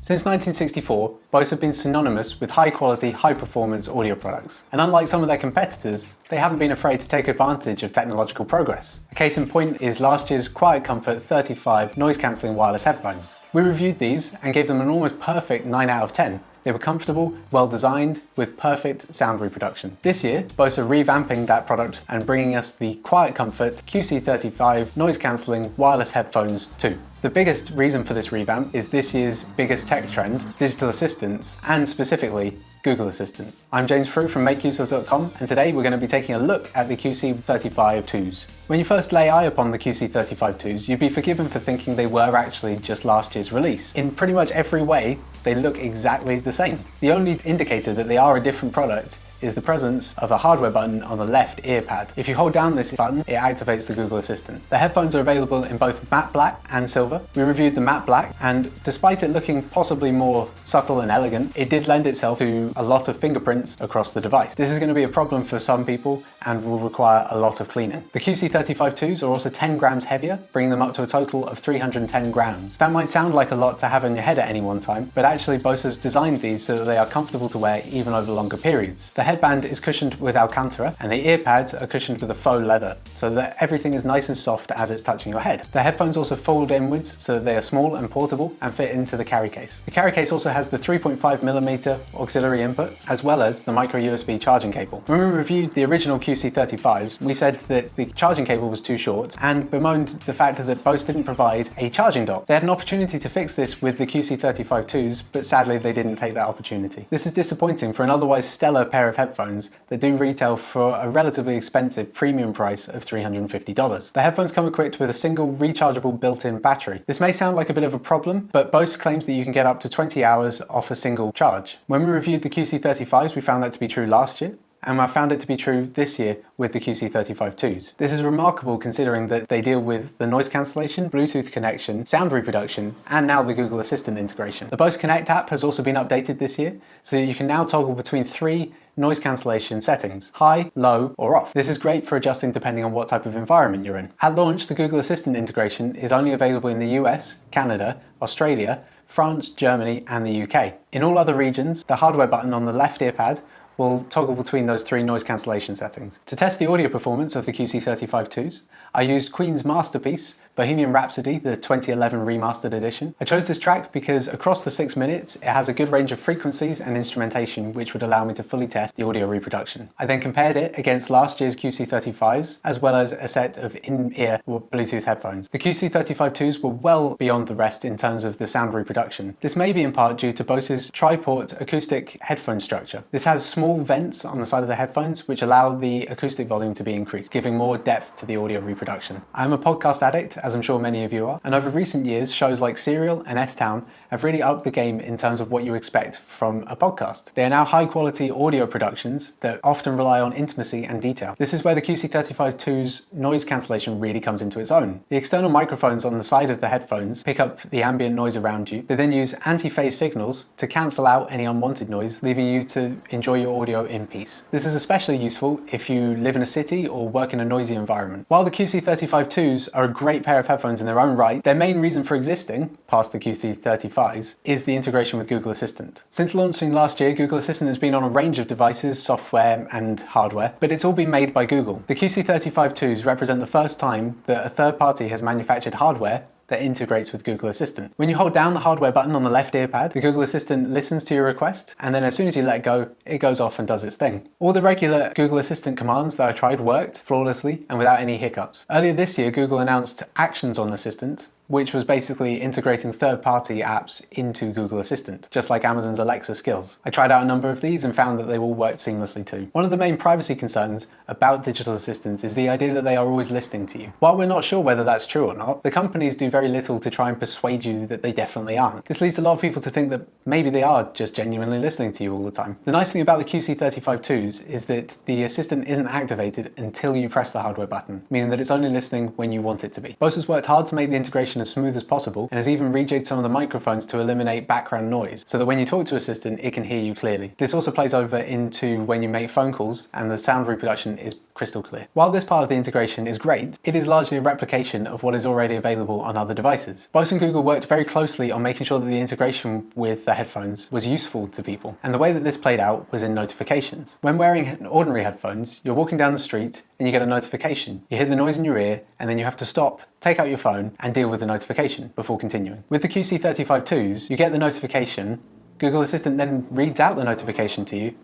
Since 1964, Bose have been synonymous with high-quality, high-performance audio products. And unlike some of their competitors, they haven't been afraid to take advantage of technological progress. A case in point is last year's QuietComfort 35 noise-cancelling wireless headphones. We reviewed these and gave them an almost perfect 9 out of 10. They were comfortable, well designed, with perfect sound reproduction. This year, Bose are revamping that product and bringing us the QuietComfort QC35 noise-cancelling wireless headphones too. The biggest reason for this revamp is this year's biggest tech trend, digital assistants, and specifically Google Assistant. I'm James Frew from MakeUseOf.com, and today we're going to be taking a look at the QC35-2s. When you first lay eye upon the QC35-2s, you'd be forgiven for thinking they were actually just last year's release. In pretty much every way, they look exactly the same. The only indicator that they are a different product is the presence of a hardware button on the left ear pad. If you hold down this button, it activates the Google Assistant. The headphones are available in both matte black and silver. We reviewed the matte black, and despite it looking possibly more subtle and elegant, it did lend itself to a lot of fingerprints across the device. This is going to be a problem for some people and will require a lot of cleaning. The QC35-2s are also 10 grams heavier, bringing them up to a total of 310 grams. That might sound like a lot to have in your head at any one time, but actually Bose has designed these so that they are comfortable to wear even over longer periods. The headband is cushioned with Alcantara, and the ear pads are cushioned with a faux leather, so that everything is nice and soft as it's touching your head. The headphones also fold inwards so that they are small and portable and fit into the carry case. The carry case also has the 3.5mm auxiliary input, as well as the micro USB charging cable. When we reviewed the original QC35s, we said that the charging cable was too short and bemoaned the fact that Bose didn't provide a charging dock. They had an opportunity to fix this with the QC35-2s, but sadly they didn't take that opportunity. This is disappointing for an otherwise stellar pair of headphones that do retail for a relatively expensive premium price of $350. The headphones come equipped with a single rechargeable built-in battery. This may sound like a bit of a problem, but Bose claims that you can get up to 20 hours off a single charge. When we reviewed the QC35s, we found that to be true last year, and I found it to be true this year with the QC35-2s. This is remarkable considering that they deal with the noise cancellation, Bluetooth connection, sound reproduction, and now the Google Assistant integration. The Bose Connect app has also been updated this year, so that you can now toggle between 3 noise cancellation settings: high, low, or off. This is great for adjusting depending on what type of environment you're in. At launch, the Google Assistant integration is only available in the US, Canada, Australia, France, Germany, and the UK. In all other regions, the hardware button on the left ear pad will toggle between those 3 noise cancellation settings. To test the audio performance of the QC35-2s, I used Queen's masterpiece, Bohemian Rhapsody, the 2011 remastered edition. I chose this track because across the 6 minutes, it has a good range of frequencies and instrumentation which would allow me to fully test the audio reproduction. I then compared it against last year's QC35s, as well as a set of in-ear Bluetooth headphones. The QC35-2s were well beyond the rest in terms of the sound reproduction. This may be in part due to Bose's tri-port acoustic headphone structure. This has small vents on the side of the headphones which allow the acoustic volume to be increased, giving more depth to the audio reproduction. I'm a podcast addict, as I'm sure many of you are, and over recent years, shows like Serial and S-Town have really upped the game in terms of what you expect from a podcast. They are now high-quality audio productions that often rely on intimacy and detail. This is where the QC35-2's noise cancellation really comes into its own. The external microphones on the side of the headphones pick up the ambient noise around you. They then use anti-phase signals to cancel out any unwanted noise, leaving you to enjoy your audio in peace. This is especially useful if you live in a city or work in a noisy environment. While the QC35-2s are a great pair of headphones in their own right, their main reason for existing, past the QC35s, is the integration with Google Assistant. Since launching last year, Google Assistant has been on a range of devices, software and hardware, but it's all been made by Google. The QC35-2s represent the first time that a third party has manufactured hardware that integrates with Google Assistant. When you hold down the hardware button on the left ear pad, the Google Assistant listens to your request, and then as soon as you let go, it goes off and does its thing. All the regular Google Assistant commands that I tried worked flawlessly and without any hiccups. Earlier this year, Google announced Actions on Assistant, which was basically integrating third-party apps into Google Assistant, just like Amazon's Alexa skills. I tried out a number of these and found that they all worked seamlessly too. One of the main privacy concerns about digital assistants is the idea that they are always listening to you. While we're not sure whether that's true or not, the companies do very little to try and persuade you that they definitely aren't. This leads a lot of people to think that maybe they are just genuinely listening to you all the time. The nice thing about the QC35-2s is that the assistant isn't activated until you press the hardware button, meaning that it's only listening when you want it to be. Bose has worked hard to make the integration as smooth as possible and has even rejigged some of the microphones to eliminate background noise so that when you talk to Assistant, it can hear you clearly. This also plays over into when you make phone calls and the sound reproduction is crystal clear. While this part of the integration is great, it is largely a replication of what is already available on other devices. Bose and Google worked very closely on making sure that the integration with the headphones was useful to people, and the way that this played out was in notifications. When wearing ordinary headphones, you're walking down the street and you get a notification. You hear the noise in your ear, and then you have to stop, take out your phone, and deal with the notification before continuing. With the QC35-2s, you get the notification, Google Assistant then reads out the notification to you,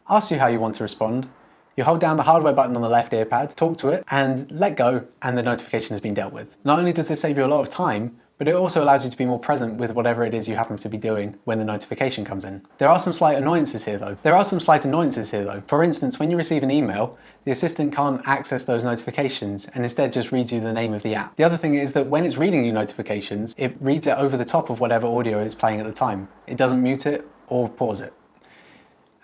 asks you how you want to respond, you hold down the hardware button on the left ear pad, talk to it, and let go, and the notification has been dealt with. Not only does this save you a lot of time, but it also allows you to be more present with whatever it is you happen to be doing when the notification comes in. There are some slight annoyances here though. For instance, when you receive an email, the assistant can't access those notifications and instead just reads you the name of the app. The other thing is that when it's reading you notifications, it reads it over the top of whatever audio is playing at the time. It doesn't mute it or pause it.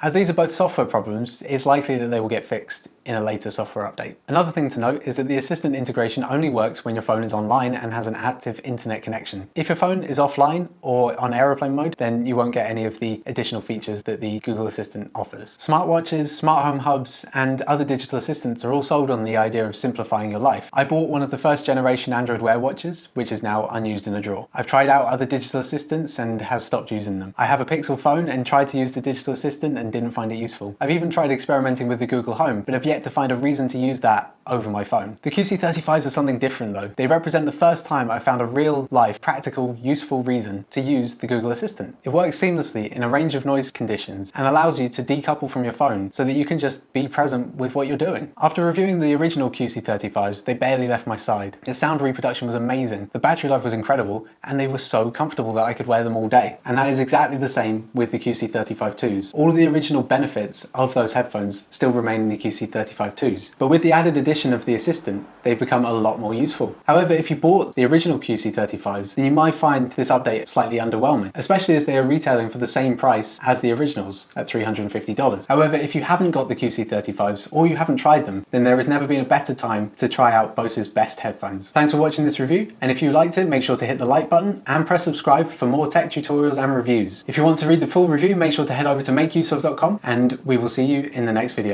As these are both software problems, it's likely that they will get fixed in a later software update. Another thing to note is that the assistant integration only works when your phone is online and has an active internet connection. If your phone is offline or on airplane mode, then you won't get any of the additional features that the Google Assistant offers. Smartwatches, smart home hubs, and other digital assistants are all sold on the idea of simplifying your life. I bought one of the first generation Android Wear watches, which is now unused in a drawer. I've tried out other digital assistants and have stopped using them. I have a Pixel phone and tried to use the digital assistant and didn't find it useful. I've even tried experimenting with the Google Home, but have yet to find a reason to use that over my phone. The QC35s are something different though. They represent the first time I found a real life, practical, useful reason to use the Google Assistant. It works seamlessly in a range of noise conditions and allows you to decouple from your phone so that you can just be present with what you're doing. After reviewing the original QC35s, they barely left my side. The sound reproduction was amazing, the battery life was incredible, and they were so comfortable that I could wear them all day. And that is exactly the same with the QC35-2s. All of the original benefits of those headphones still remain in the QC35-2s, but with the added addition of the Assistant, they've become a lot more useful. However, if you bought the original QC35s, then you might find this update slightly underwhelming, especially as they are retailing for the same price as the originals at $350. However, if you haven't got the QC35s or you haven't tried them, then there has never been a better time to try out Bose's best headphones. Thanks for watching this review, and if you liked it, make sure to hit the like button and press subscribe for more tech tutorials and reviews. If you want to read the full review, make sure to head over to MakeUseOf.com, and we will see you in the next video.